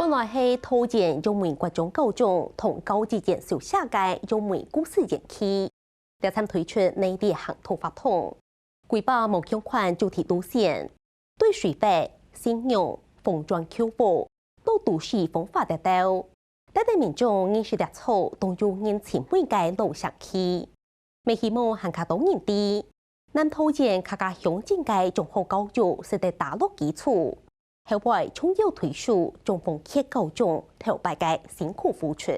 本来係推薦用門國中高中同高級間小下屆用門故事園區，第三推出內地行頭法通，規劃夢想款主題路線，對水費、信用、封裝 Q 步都都市方法得到，帶領民眾認識列草都有人情味嘅路上去，未希望行卡多年啲，南推薦客家鄉鎮嘅中學教育是得打落基礎。後來重要推出中風客高中頭擺嘅辛苦付出。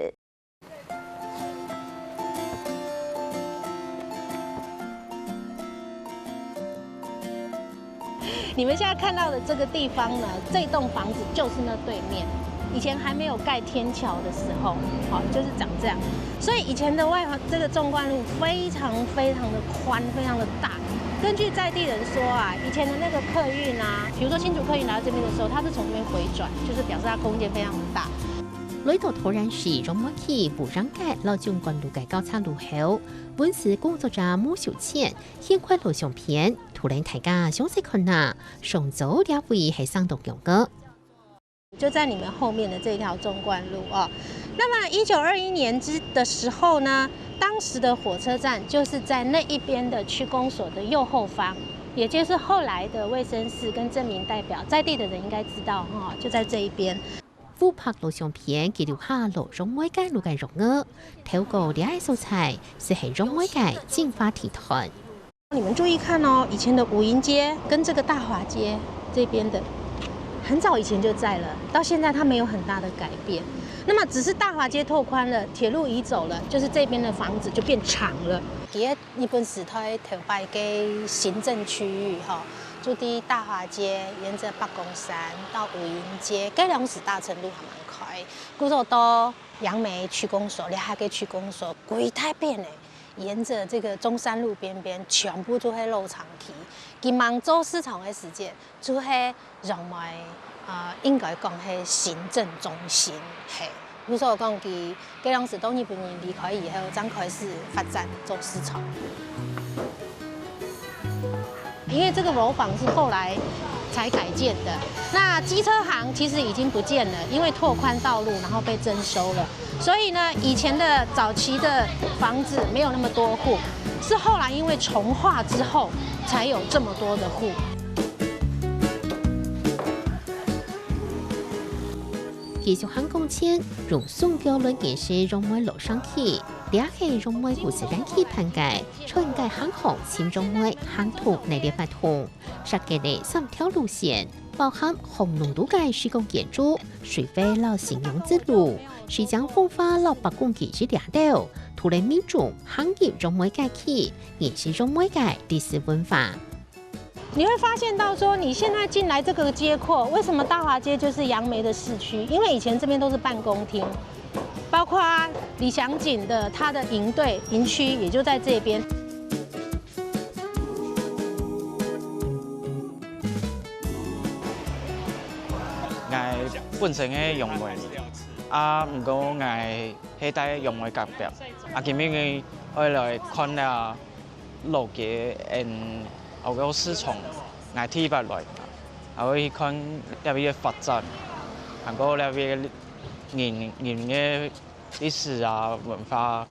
你們現在看到的這個地方呢，這棟房子就是那對面。以前還沒有蓋天橋的時候，好，就是長這樣。所以以前的這個縱貫路非常非常的寬，非常的大。根據在地人說啊，以前的那個客運啊，比如說新竹客運來到這邊的時候，它是從這邊回轉，就是表示它空間非常的大。雷島突然是容莫起不讓改老縱貫路嘅高架路後，本時工作者冇收錢，現快路上片，突然大家想識看啊，上早兩位係上獨用嘅。就在你們後面的這條縱貫路啊，那麼1921年的時候呢，當時的火車站就是在那一邊的區公所的右後方，也就是後來的衛生室跟鎮民代表，在地的人應該知道哈，就在這一邊。富拍路上片記錄下路中每街路嘅容額，透過呢啲素材是係中每街進發體團。你們注意看哦，以前的武營街跟這個大華街這邊的。很早以前就在了，到現在它沒有很大的改變。那麼只是大華街拓寬了，鐵路移走了，就是這邊的房子就變長了。喺日本時代頭擺嘅行政區域哈，就啲大華街沿着北宮山到武營街，該兩時大成路還蠻快。古早到楊梅區公所、兩下嘅區公所，規太變嘞。沿着這個中山路邊邊，全部都係路長期。佢杭州市場嘅時間，就係認為應該講係行政中心係。如果講佢嗰陣時當日本人離開以後，才開始發展做市場。因為這個樓房是後來才改建的，那機車行其實已經不見了，因為拓寬道路，然後被徵收了。所以呢，以前的早期的房子沒有那麼多戶，是後來因為重劃之後，才有這麼多的戶。繼續行公前，用宋標輪建設容梅路上去，這係容梅故事人氣盤計，全界航空新容梅航途內列法通，設計的3條路線，包含紅龍路嘅施工建築、水飛老信用之路、水江風化老北公基之兩道，土地民眾行業容梅街區，也是容梅街歷史文化。你會發現到說，你現在進來這個街廓，為什麼大華街就是楊梅的市區？因為以前這邊都是辦公廳，包括李祥景的他的營隊營區也就在這邊。我本身係容梅，唔過我係喺容梅隔壁，今日我來看了路嘅我個市場，我睇翻來，我去看那邊嘅發展，還有那邊人嘅歷史啊文化。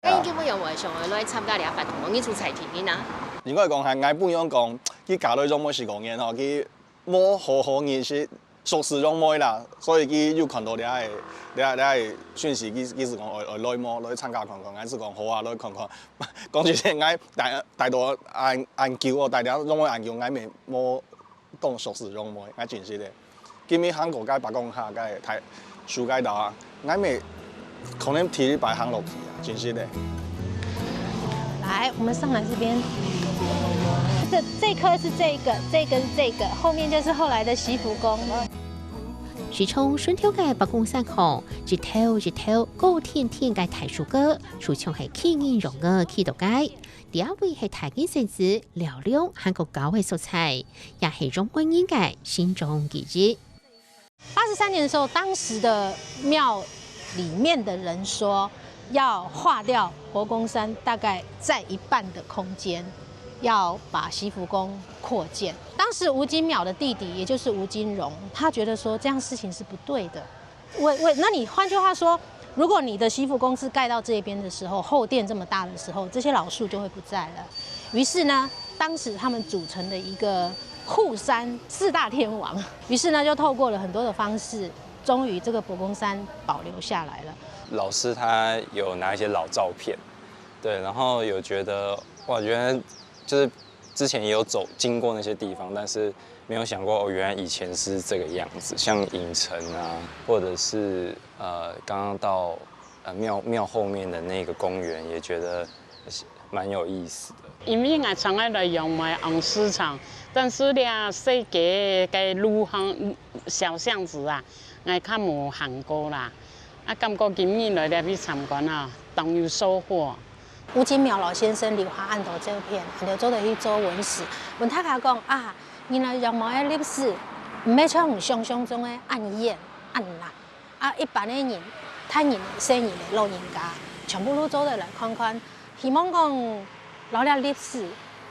咁基本有冇上來參加呢一發同藝術齊田嘅啊？如果講係我本樣講，佢教內容梅是講嘅嗬，佢冇好好認識熟識容梅啦，所以佢有看到你係訊息，佢是講來摸來參加看看，我是講好啊，來看看。講住先，我大多研究哦，大家容梅研究，我咪冇講熟識容梅，我真是的。今日韓國街白講下街睇樹街道啊，我咪可能提白行落去啊，真是的。來，我們上來這邊。這棵是這個，這個是這個，後面就是後來的習福宮。是從順條街北宮山巷，一頭高天嘅大樹哥，樹牆係輕盈容嘅起道街。第二位係大經城市嘹亮韓國高嘅素材，也係容梅人嘅心中記憶。83年的時候，當時的廟裡面的人說，要劃掉佛光山大概在一半的空間。要把習福宮擴建。當時吳金淼的弟弟，也就是吳金榮，他覺得說這樣事情是不對的，那你换句话说，如果你的习福宫是盖到这边的时候，后殿这么大的时候，这些老树就会不在了。于是呢，当时他们组成的一个护山4大天王，于是呢就透过了很多的方式，终于这个博公山保留下来了。老师他有拿一些老照片，对，然后有觉得哇，原来就是之前也有经过那些地方，但是没有想过哦，原来以前是这个样子。像影城啊，或者是刚刚到庙后面的那个公园，也觉得蛮有意思的。因为我从来用买红市场，但是咧世界嘅路巷小巷子啊，我较无行过啦。啊，感觉今年来咧去参观啊，当有收获。吴金苗老先生留下按图照片，就做了去做文史。问大家讲啊，原来羊毛的历史唔要像想象中的按眼按难啊，一般的人、太人、生人的老人家，全部都做得来看看。希望讲老了历史，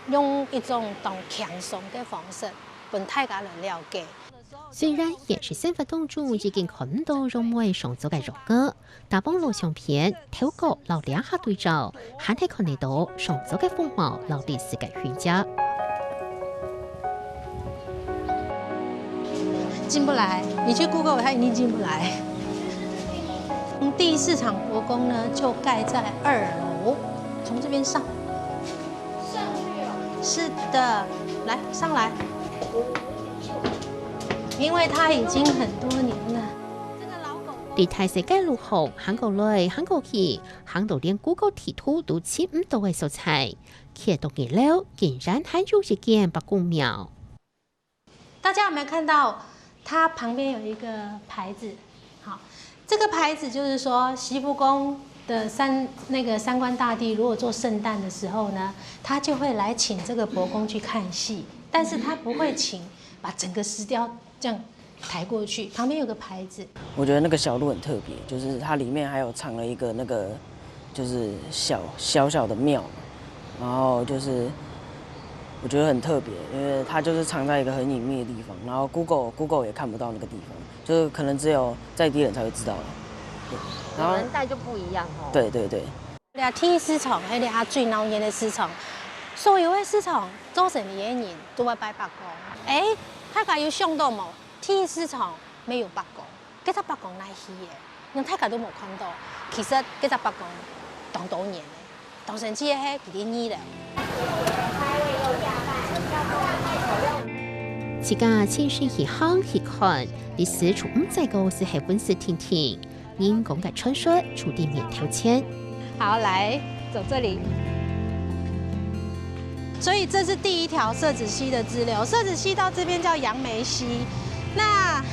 用一种当轻松的方式，让大家来了解。虽然也是生活当中已经看到容易上做嘅肉歌，大帮录像片透过老两下对照，还可以看得到上做嘅风貌、老历史嘅虚假。进不来，你去 Google 它一定进不来。第4场博宫呢，就盖在2楼，从这边上。上去哦。是的，来上来。因为它已经很多年了。这个老狗。在大世界路后，韩国来、韩国去，韩到连 Google 地图都找唔到嘅素材，去到嘅了，竟然还有一间白宫庙。大家有没有看到？它旁边有一个牌子，好，这个牌子就是说，习福宫的三官大帝如果做圣诞的时候呢，他就会来请这个博公去看戏，但是他不会请把整个石雕这样抬过去，旁边有个牌子。我觉得那个小路很特别，就是它里面还有藏了一个那个就是小的庙，然后就是我觉得很特别，因为它就是藏在一个很隐秘的地方，然后 Google 也看不到那个地方，就是可能只有在地人才会知道了。然后年代就不一样哦。对对对。俩天丝虫，迄俩最闹热的丝虫，所有的丝虫做成的人都会拜白公。哎，大家有想到冇？天丝虫没有白公，这只白公来去的，让大家都冇看到。其实这只白公当多年的，当成只迄几年二了。自家亲身去行去看，历史从唔在个是系温室听听，因讲嘅传说注定免挑签。好，来走这里。所以这是第一条社子溪的支流，社子溪到这边叫杨梅溪。那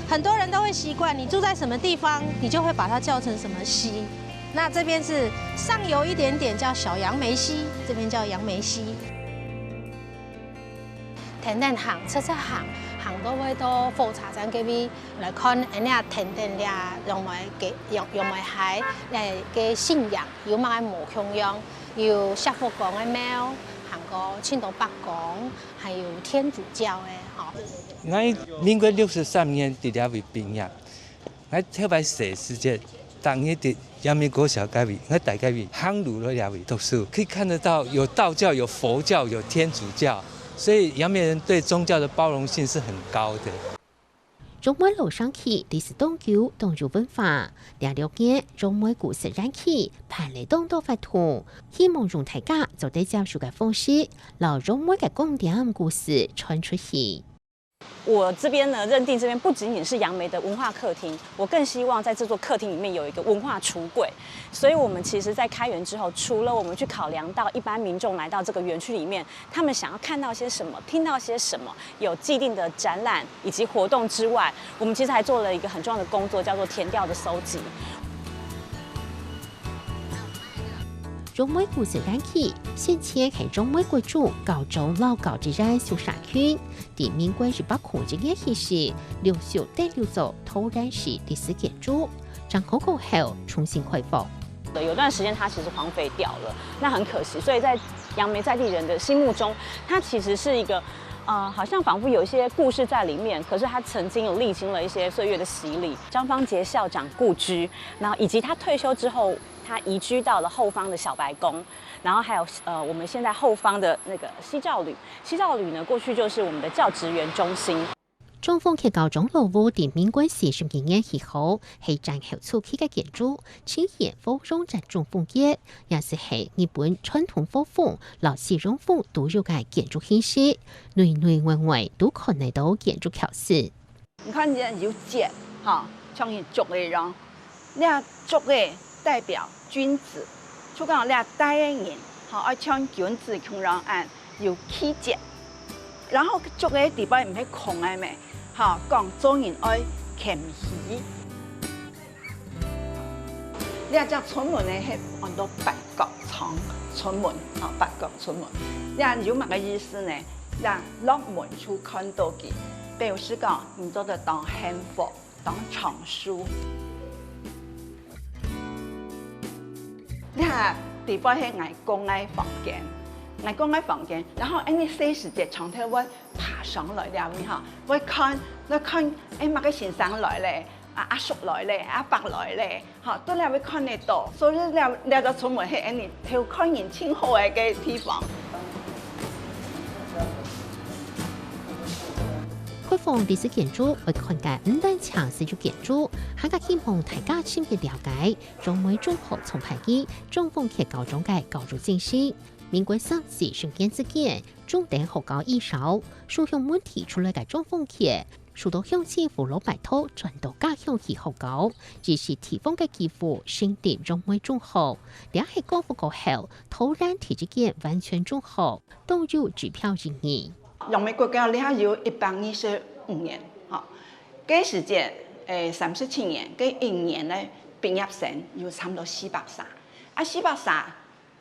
很多人都会习惯，你住在什么地方，你就会把它叫成什么溪。那这边是上游一点点叫小杨梅溪，这边叫杨梅溪。田田行，车行，行到位到火车站嗰邊來看，人家田田俩用來海嚟嘅信仰，有埋無窮樣，有釋福宮嘅廟，行過青島北宮，還有天主教嘅，吼。我民國63年伫遐位畢業，我特別細時節，當日伫陽明國小嗰位，我大概位航路嗰遐位讀書，可以看得到有道教、有佛教、有天主教。所以陽明人對宗教的包容性是很高的。中梅路上去歷史當久當入文化，了解中梅故事燃起，盼嚟當到發圖，希望用大家做啲教授嘅方式，讓中梅嘅經典故事傳出去。我这边呢，认定这边不仅仅是杨梅的文化客厅，我更希望在这座客厅里面有一个文化橱柜。所以，我们其实在开园之后，除了我们去考量到一般民众来到这个园区里面，他们想要看到些什么、听到些什么，有既定的展览以及活动之外，我们其实还做了一个很重要的工作，叫做田调的搜集。中梅故事燃起，先前係中梅國主高中老高之人小沙圈，地民國18控制嘅起時，留守第6座突然是歷史建築，掌控過後重新恢復。有段時間它其實荒廢掉了，那很可惜。所以在楊梅在地人的心目中，它其實是一個好像仿佛有一些故事在里面，可是他曾经有历经了一些岁月的洗礼。张方杰校长故居，然后以及他退休之后，他移居到了后方的小白宫，然后还有我们现在后方的那个西照旅。西照旅呢，过去就是我们的教职员中心。中丰溪高中路屋伫民国42年以後，係戰後初期嘅建築，呈現芙蓉陣中風格，也是係日本傳統風風、老式中風獨有嘅建築形式，內內外外都看得到建築巧思。你看人有節，哈，像是竹嘅樣，你竹嘅代表君子，就講你帶人，哈，愛像君子咁樣按有氣節，然後竹嘅地方唔係空嘅咩？好，講做人愛謙虛。你只村門咧係按到八角窗村門，啊八角村門。你有乜嘅意思呢？你落門處看到嘅，表示講你做得當幸福，當長壽。你睇地方係外公嘅房間。外公嘅房間，然後你40節長頭會爬上來了，你哈，會看，乜個先生來咧，阿叔來咧，阿伯來咧，哈，都你會看得到，所以你就出門係你睇看人清好嘅地方。開放歷史建築會看嘅唔單強勢築建築，還個希望大家深入了解中美中學重排機中豐溪高中嘅高築精神。民國34年之間，中等學校以上，屬向問題出來嘅中豐溪，數到向政府攞白頭轉到家鄉去學校，只是提供嘅幾乎升點中美中學，兩係高復過後，突然提之間完全中學，都有指標意義。用美國教你係有125年，嚇，嗰時間37年，嗰一年咧畢業生有差唔多400曬，啊400曬。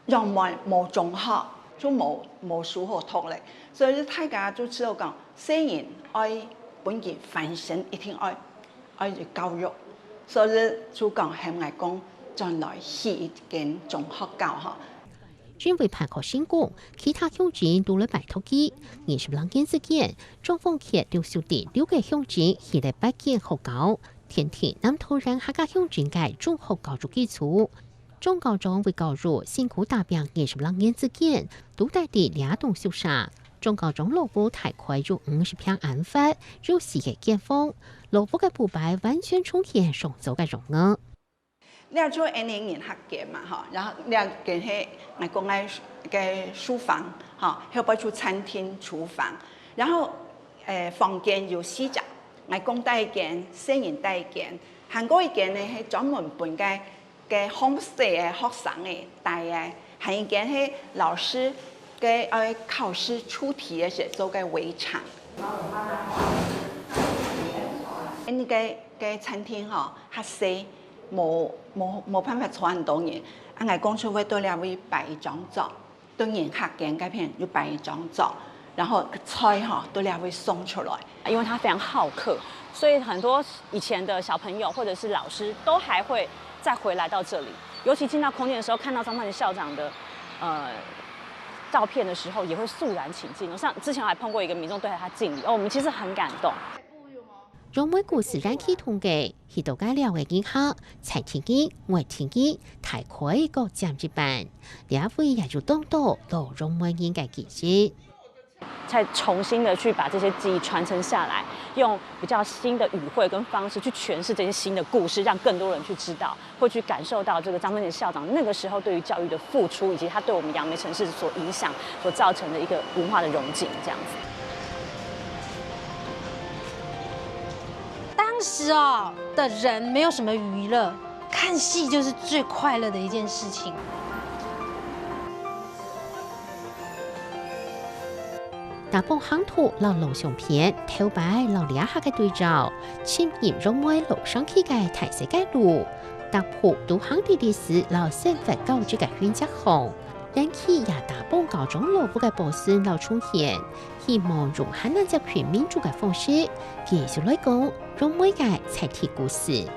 用冇中學，就冇書好讀咧，所以大家就知道講，雖然愛本地翻身一定愛教育，所以就講向外講將來去一間中學教學。因為排學成功，其他鄉鎮都來拜託佢，20年之間，中豐溪60點6個鄉鎮起來8間學校，天天南投人客家鄉鎮嘅中學教育基礎。中高中會教育辛苦打拼20年之間，都帶啲兩棟宿舍。中高中老部大概有50平安法，有4個建房，老部嘅鋪排完全重現上週嘅容額。你要做1年學嘅嘛，嚇，然後你要跟係外公嘅書房，嚇，後邊做餐廳、廚房，然後房間有4間，外公帶一間，新人帶一間，韓國一間呢係專門本嘅。嘅 homestay 嘅學生嘅帶嘅，還有一間係老師嘅考試出題嘅時做嘅圍場。呢個餐廳嗬，較細，冇辦法坐很多人。我講出會到了會擺一張桌，對人客間嗰邊要擺一張桌，然後菜嗬都了會送出來。因為他非常好客，所以很多以前的小朋友或者是老師都還會再回來到這裡，尤其進到空間的時候，看到張方杰校長的照片的時候，也會肅然起敬。像之前我還碰過一個民眾對他敬禮，我們其實很感動。中美故事燃起同嘅，去到解了嘅影下，財天機、外天機、大概個佔一半，兩位也就當到到中美人嘅記憶。才重新的去把這些記憶傳承下來，用比較新的語彙跟方式去詮釋這些新的故事，讓更多人去知道，會去感受到這個張方杰校長那個時候對於教育的付出，以及他對我們楊梅城市所影響、所造成的一個文化的榮景，這樣子。當時的人沒有什麼娛樂，看戲就是最快樂的一件事情。大埔鄉土老龍相片，頭擺老兩下嘅對照，潛入中美路上去嘅大世界路，大埔都鄉的歷史老生活教育嘅選擇項，引起也大埔高中老部嘅保存老重現，希望用海南集權民主嘅方式，繼續來講中美嘅財鐵故事。